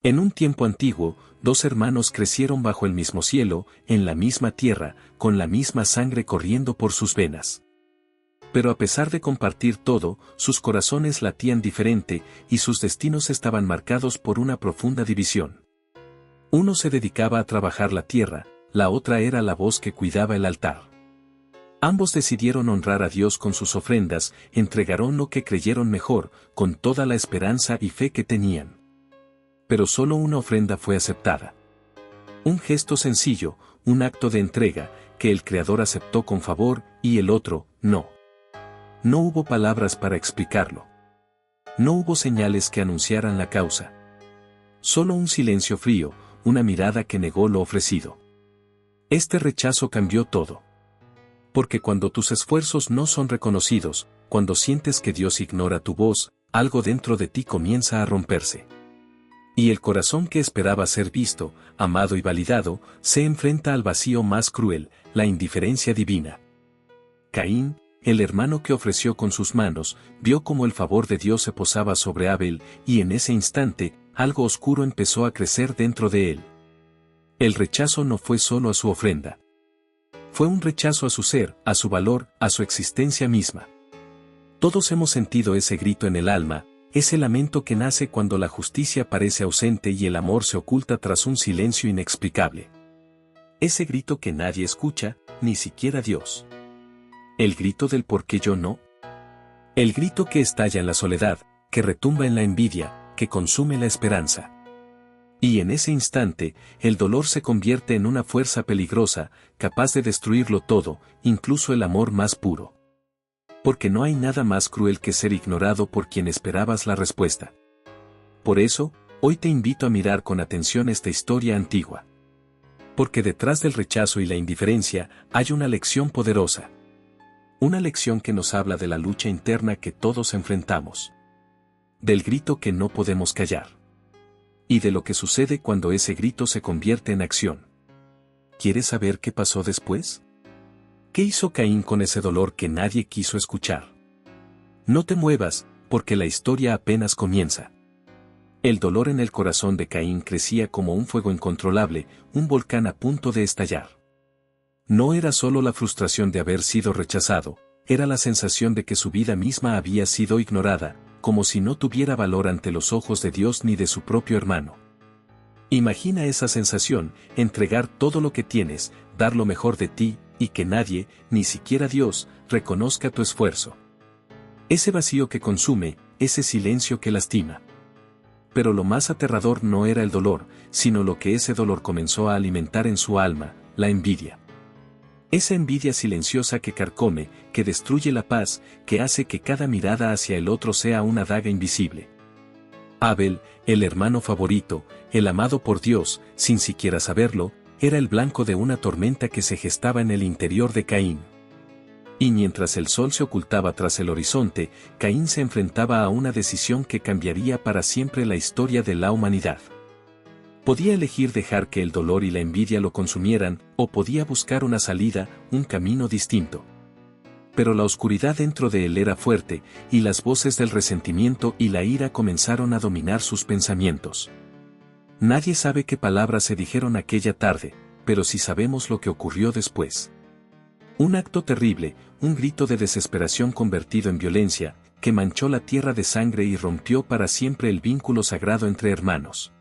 En un tiempo antiguo, dos hermanos crecieron bajo el mismo cielo, en la misma tierra, con la misma sangre corriendo por sus venas. Pero a pesar de compartir todo, sus corazones latían diferente y sus destinos estaban marcados por una profunda división. Uno se dedicaba a trabajar la tierra, la otra era la voz que cuidaba el altar. Ambos decidieron honrar a Dios con sus ofrendas, entregaron lo que creyeron mejor, con toda la esperanza y fe que tenían. Pero solo una ofrenda fue aceptada. Un gesto sencillo, un acto de entrega, que el Creador aceptó con favor, y el otro, no. No hubo palabras para explicarlo. No hubo señales que anunciaran la causa. Solo un silencio frío, una mirada que negó lo ofrecido. Este rechazo cambió todo. Porque cuando tus esfuerzos no son reconocidos, cuando sientes que Dios ignora tu voz, algo dentro de ti comienza a romperse. Y el corazón que esperaba ser visto, amado y validado, se enfrenta al vacío más cruel, la indiferencia divina. Caín, el hermano que ofreció con sus manos, vio cómo el favor de Dios se posaba sobre Abel, y en ese instante, algo oscuro empezó a crecer dentro de él. El rechazo no fue solo a su ofrenda. Fue un rechazo a su ser, a su valor, a su existencia misma. Todos hemos sentido ese grito en el alma, ese lamento que nace cuando la justicia parece ausente y el amor se oculta tras un silencio inexplicable. Ese grito que nadie escucha, ni siquiera Dios. El grito del ¿por qué yo no? El grito que estalla en la soledad, que retumba en la envidia, que consume la esperanza. Y en ese instante, el dolor se convierte en una fuerza peligrosa, capaz de destruirlo todo, incluso el amor más puro. Porque no hay nada más cruel que ser ignorado por quien esperabas la respuesta. Por eso, hoy te invito a mirar con atención esta historia antigua. Porque detrás del rechazo y la indiferencia hay una lección poderosa. Una lección que nos habla de la lucha interna que todos enfrentamos. Del grito que no podemos callar. Y de lo que sucede cuando ese grito se convierte en acción. ¿Quieres saber qué pasó después? ¿Qué hizo Caín con ese dolor que nadie quiso escuchar? No te muevas, porque la historia apenas comienza. El dolor en el corazón de Caín crecía como un fuego incontrolable, un volcán a punto de estallar. No era solo la frustración de haber sido rechazado, era la sensación de que su vida misma había sido ignorada, como si no tuviera valor ante los ojos de Dios ni de su propio hermano. Imagina esa sensación, entregar todo lo que tienes, dar lo mejor de ti, y que nadie, ni siquiera Dios, reconozca tu esfuerzo. Ese vacío que consume, ese silencio que lastima. Pero lo más aterrador no era el dolor, sino lo que ese dolor comenzó a alimentar en su alma, la envidia. Esa envidia silenciosa que carcome, que destruye la paz, que hace que cada mirada hacia el otro sea una daga invisible. Abel, el hermano favorito, el amado por Dios, sin siquiera saberlo, era el blanco de una tormenta que se gestaba en el interior de Caín. Y mientras el sol se ocultaba tras el horizonte, Caín se enfrentaba a una decisión que cambiaría para siempre la historia de la humanidad. Podía elegir dejar que el dolor y la envidia lo consumieran, o podía buscar una salida, un camino distinto. Pero la oscuridad dentro de él era fuerte, y las voces del resentimiento y la ira comenzaron a dominar sus pensamientos. Nadie sabe qué palabras se dijeron aquella tarde, pero sí sabemos lo que ocurrió después. Un acto terrible, un grito de desesperación convertido en violencia, que manchó la tierra de sangre y rompió para siempre el vínculo sagrado entre hermanos.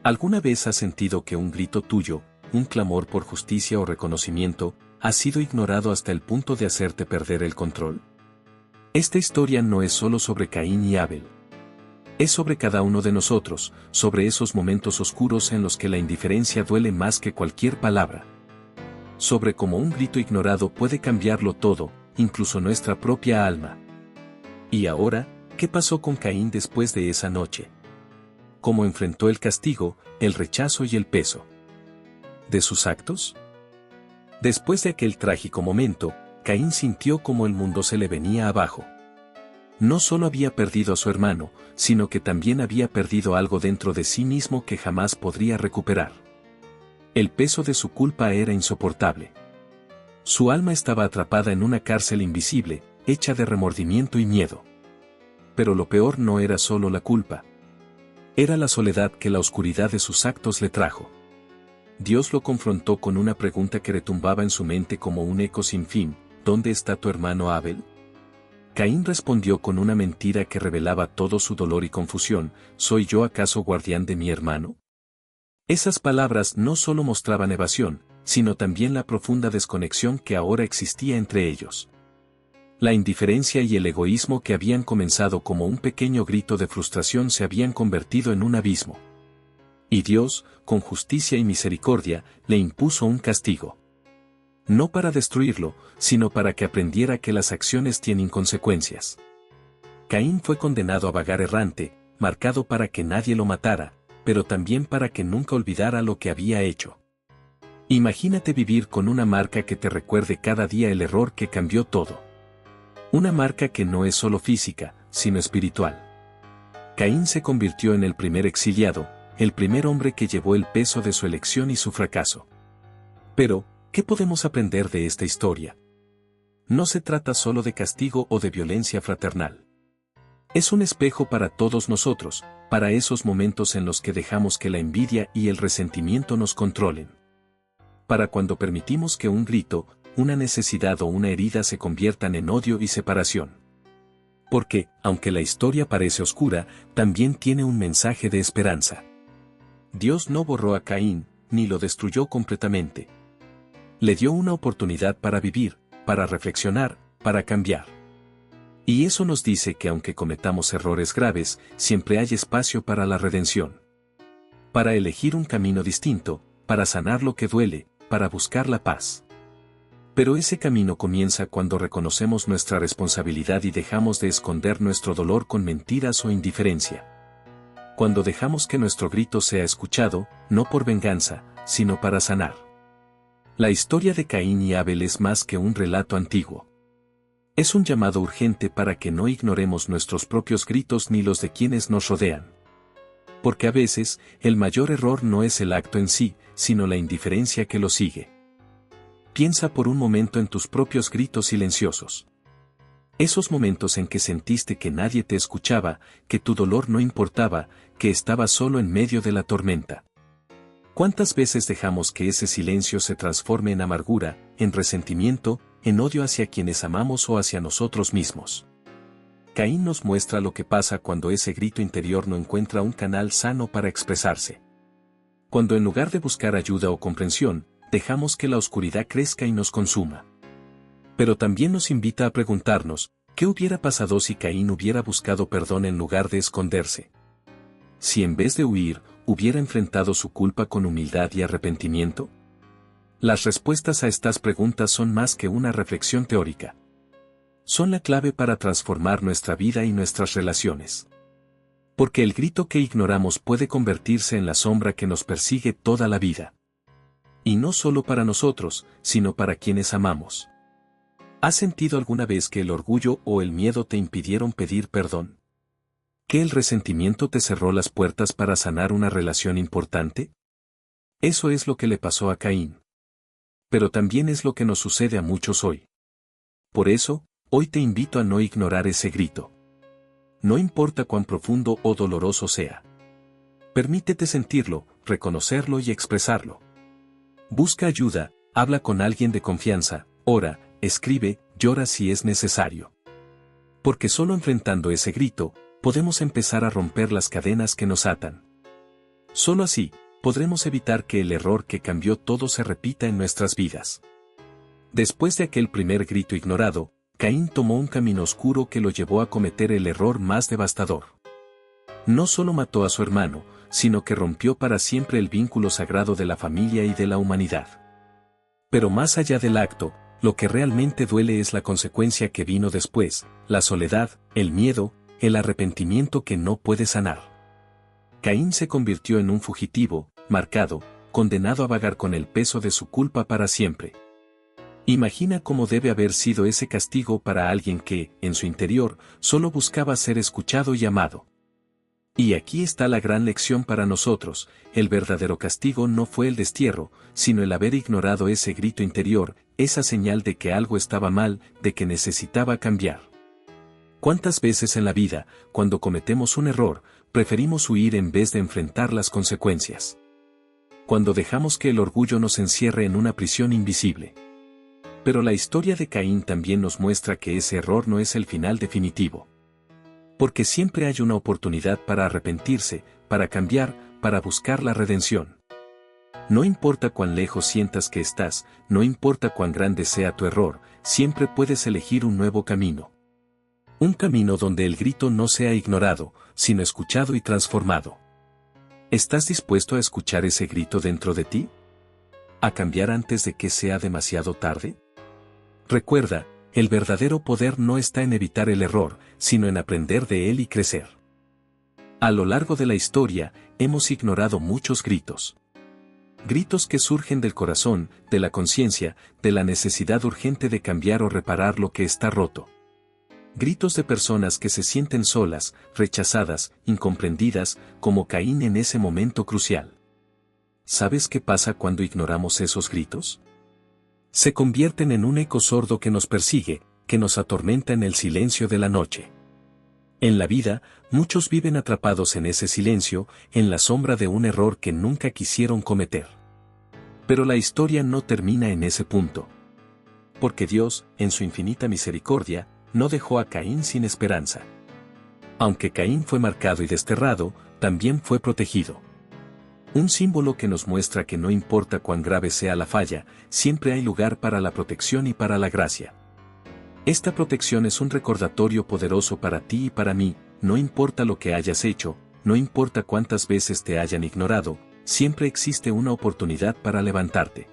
¿Alguna vez has sentido que un grito tuyo, un clamor por justicia o reconocimiento, ha sido ignorado hasta el punto de hacerte perder el control? Esta historia no es solo sobre Caín y Abel. Es sobre cada uno de nosotros, sobre esos momentos oscuros en los que la indiferencia duele más que cualquier palabra. Sobre cómo un grito ignorado puede cambiarlo todo, incluso nuestra propia alma. Y ahora, ¿qué pasó con Caín después de esa noche? ¿Cómo enfrentó el castigo, el rechazo y el peso de sus actos? Después de aquel trágico momento, Caín sintió como el mundo se le venía abajo. No solo había perdido a su hermano, sino que también había perdido algo dentro de sí mismo que jamás podría recuperar. El peso de su culpa era insoportable. Su alma estaba atrapada en una cárcel invisible, hecha de remordimiento y miedo. Pero lo peor no era solo la culpa. Era la soledad que la oscuridad de sus actos le trajo. Dios lo confrontó con una pregunta que retumbaba en su mente como un eco sin fin: ¿dónde está tu hermano Abel? Caín respondió con una mentira que revelaba todo su dolor y confusión: ¿soy yo acaso guardián de mi hermano? Esas palabras no solo mostraban evasión, sino también la profunda desconexión que ahora existía entre ellos. La indiferencia y el egoísmo que habían comenzado como un pequeño grito de frustración se habían convertido en un abismo. Y Dios, con justicia y misericordia, le impuso un castigo. No para destruirlo, sino para que aprendiera que las acciones tienen consecuencias. Caín fue condenado a vagar errante, marcado para que nadie lo matara, pero también para que nunca olvidara lo que había hecho. Imagínate vivir con una marca que te recuerde cada día el error que cambió todo. Una marca que no es solo física, sino espiritual. Caín se convirtió en el primer exiliado, el primer hombre que llevó el peso de su elección y su fracaso. Pero, ¿qué podemos aprender de esta historia? No se trata solo de castigo o de violencia fraternal. Es un espejo para todos nosotros, para esos momentos en los que dejamos que la envidia y el resentimiento nos controlen. Para cuando permitimos que un grito, una necesidad o una herida se conviertan en odio y separación. Porque, aunque la historia parece oscura, también tiene un mensaje de esperanza. Dios no borró a Caín, ni lo destruyó completamente. Le dio una oportunidad para vivir, para reflexionar, para cambiar. Y eso nos dice que aunque cometamos errores graves, siempre hay espacio para la redención. Para elegir un camino distinto, para sanar lo que duele, para buscar la paz. Pero ese camino comienza cuando reconocemos nuestra responsabilidad y dejamos de esconder nuestro dolor con mentiras o indiferencia. Cuando dejamos que nuestro grito sea escuchado, no por venganza, sino para sanar. La historia de Caín y Abel es más que un relato antiguo. Es un llamado urgente para que no ignoremos nuestros propios gritos ni los de quienes nos rodean. Porque a veces, el mayor error no es el acto en sí, sino la indiferencia que lo sigue. Piensa por un momento en tus propios gritos silenciosos. Esos momentos en que sentiste que nadie te escuchaba, que tu dolor no importaba, que estabas solo en medio de la tormenta. ¿Cuántas veces dejamos que ese silencio se transforme en amargura, en resentimiento, en odio hacia quienes amamos o hacia nosotros mismos? Caín nos muestra lo que pasa cuando ese grito interior no encuentra un canal sano para expresarse. Cuando en lugar de buscar ayuda o comprensión, dejamos que la oscuridad crezca y nos consuma. Pero también nos invita a preguntarnos, ¿qué hubiera pasado si Caín hubiera buscado perdón en lugar de esconderse? Si en vez de huir, hubiera enfrentado su culpa con humildad y arrepentimiento. Las respuestas a estas preguntas son más que una reflexión teórica. Son la clave para transformar nuestra vida y nuestras relaciones. Porque el grito que ignoramos puede convertirse en la sombra que nos persigue toda la vida. Y no solo para nosotros, sino para quienes amamos. ¿Has sentido alguna vez que el orgullo o el miedo te impidieron pedir perdón? ¿Que el resentimiento te cerró las puertas para sanar una relación importante? Eso es lo que le pasó a Caín. Pero también es lo que nos sucede a muchos hoy. Por eso, hoy te invito a no ignorar ese grito. No importa cuán profundo o doloroso sea. Permítete sentirlo, reconocerlo y expresarlo. Busca ayuda, habla con alguien de confianza, ora, escribe, llora si es necesario. Porque solo enfrentando ese grito, podemos empezar a romper las cadenas que nos atan. Solo así, podremos evitar que el error que cambió todo se repita en nuestras vidas. Después de aquel primer grito ignorado, Caín tomó un camino oscuro que lo llevó a cometer el error más devastador. No solo mató a su hermano, sino que rompió para siempre el vínculo sagrado de la familia y de la humanidad. Pero más allá del acto, lo que realmente duele es la consecuencia que vino después, la soledad, el miedo, el arrepentimiento que no puede sanar. Caín se convirtió en un fugitivo, marcado, condenado a vagar con el peso de su culpa para siempre. Imagina cómo debe haber sido ese castigo para alguien que, en su interior, solo buscaba ser escuchado y amado. Y aquí está la gran lección para nosotros: el verdadero castigo no fue el destierro, sino el haber ignorado ese grito interior, esa señal de que algo estaba mal, de que necesitaba cambiar. ¿Cuántas veces en la vida, cuando cometemos un error, preferimos huir en vez de enfrentar las consecuencias. Cuando dejamos que el orgullo nos encierre en una prisión invisible. Pero la historia de Caín también nos muestra que ese error no es el final definitivo. Porque siempre hay una oportunidad para arrepentirse, para cambiar, para buscar la redención. No importa cuán lejos sientas que estás, no importa cuán grande sea tu error, siempre puedes elegir un nuevo camino. Un camino donde el grito no sea ignorado, sino escuchado y transformado. ¿Estás dispuesto a escuchar ese grito dentro de ti? ¿A cambiar antes de que sea demasiado tarde? Recuerda, el verdadero poder no está en evitar el error, sino en aprender de él y crecer. A lo largo de la historia, hemos ignorado muchos gritos. Gritos que surgen del corazón, de la conciencia, de la necesidad urgente de cambiar o reparar lo que está roto. Gritos de personas que se sienten solas, rechazadas, incomprendidas, como Caín en ese momento crucial. ¿Sabes qué pasa cuando ignoramos esos gritos? Se convierten en un eco sordo que nos persigue, que nos atormenta en el silencio de la noche. En la vida, muchos viven atrapados en ese silencio, en la sombra de un error que nunca quisieron cometer. Pero la historia no termina en ese punto. Porque Dios, en su infinita misericordia, no dejó a Caín sin esperanza. Aunque Caín fue marcado y desterrado, también fue protegido. Un símbolo que nos muestra que no importa cuán grave sea la falla, siempre hay lugar para la protección y para la gracia. Esta protección es un recordatorio poderoso para ti y para mí, no importa lo que hayas hecho, no importa cuántas veces te hayan ignorado, siempre existe una oportunidad para levantarte.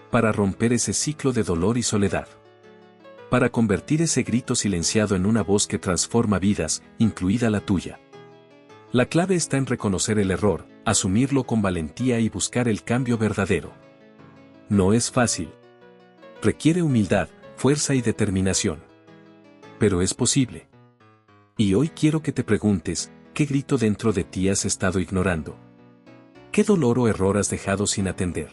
Para romper ese ciclo de dolor y soledad. Para convertir ese grito silenciado en una voz que transforma vidas, incluida la tuya. La clave está en reconocer el error, asumirlo con valentía y buscar el cambio verdadero. No es fácil. Requiere humildad, fuerza y determinación. Pero es posible. Y hoy quiero que te preguntes, ¿qué grito dentro de ti has estado ignorando? ¿Qué dolor o error has dejado sin atender?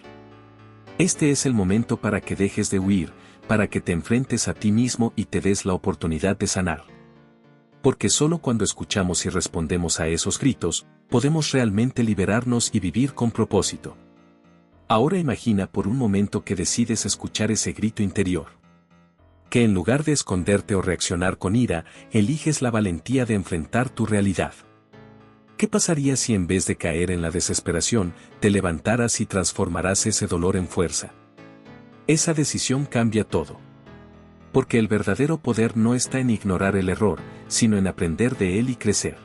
Este es el momento para que dejes de huir, para que te enfrentes a ti mismo y te des la oportunidad de sanar. Porque solo cuando escuchamos y respondemos a esos gritos, podemos realmente liberarnos y vivir con propósito. Ahora imagina por un momento que decides escuchar ese grito interior. Que en lugar de esconderte o reaccionar con ira, eliges la valentía de enfrentar tu realidad. ¿Qué pasaría si en vez de caer en la desesperación, te levantaras y transformaras ese dolor en fuerza? Esa decisión cambia todo. Porque el verdadero poder no está en ignorar el error, sino en aprender de él y crecer.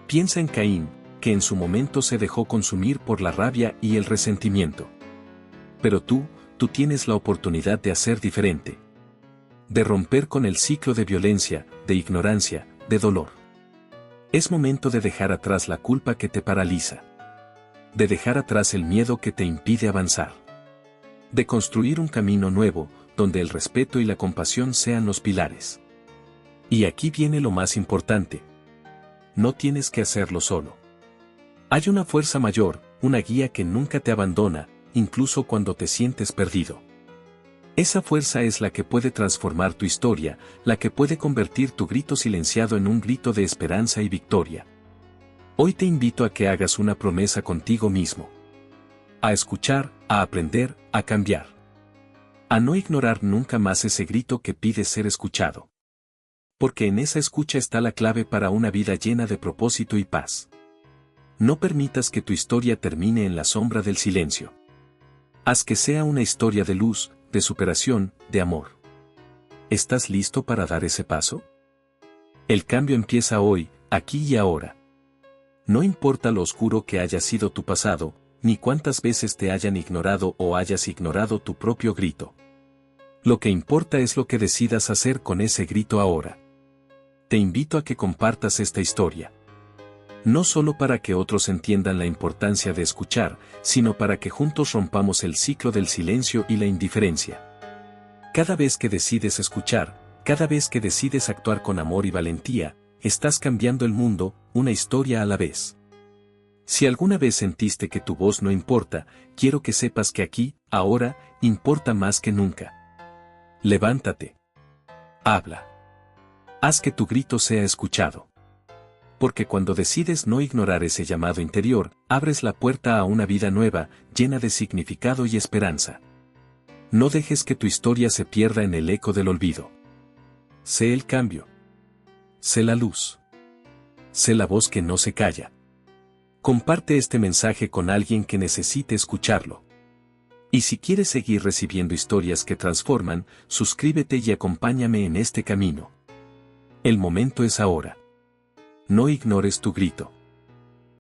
Piensa en Caín, que en su momento se dejó consumir por la rabia y el resentimiento. Pero tú tienes la oportunidad de hacer diferente. De romper con el ciclo de violencia, de ignorancia, de dolor. Es momento de dejar atrás la culpa que te paraliza. De dejar atrás el miedo que te impide avanzar. De construir un camino nuevo, donde el respeto y la compasión sean los pilares. Y aquí viene lo más importante. No tienes que hacerlo solo. Hay una fuerza mayor, una guía que nunca te abandona, incluso cuando te sientes perdido. Esa fuerza es la que puede transformar tu historia, la que puede convertir tu grito silenciado en un grito de esperanza y victoria. Hoy te invito a que hagas una promesa contigo mismo. A escuchar, a aprender, a cambiar. A no ignorar nunca más ese grito que pide ser escuchado. Porque en esa escucha está la clave para una vida llena de propósito y paz. No permitas que tu historia termine en la sombra del silencio. Haz que sea una historia de luz, de superación, de amor. ¿Estás listo para dar ese paso? El cambio empieza hoy, aquí y ahora. No importa lo oscuro que haya sido tu pasado, ni cuántas veces te hayan ignorado o hayas ignorado tu propio grito. Lo que importa es lo que decidas hacer con ese grito ahora. Te invito a que compartas esta historia. No solo para que otros entiendan la importancia de escuchar, sino para que juntos rompamos el ciclo del silencio y la indiferencia. Cada vez que decides escuchar, cada vez que decides actuar con amor y valentía, estás cambiando el mundo, una historia a la vez. Si alguna vez sentiste que tu voz no importa, quiero que sepas que aquí, ahora, importa más que nunca. Levántate. Habla. Haz que tu grito sea escuchado. Porque cuando decides no ignorar ese llamado interior, abres la puerta a una vida nueva, llena de significado y esperanza. No dejes que tu historia se pierda en el eco del olvido. Sé el cambio. Sé la luz. Sé la voz que no se calla. Comparte este mensaje con alguien que necesite escucharlo. Y si quieres seguir recibiendo historias que transforman, suscríbete y acompáñame en este camino. El momento es ahora. No ignores tu grito.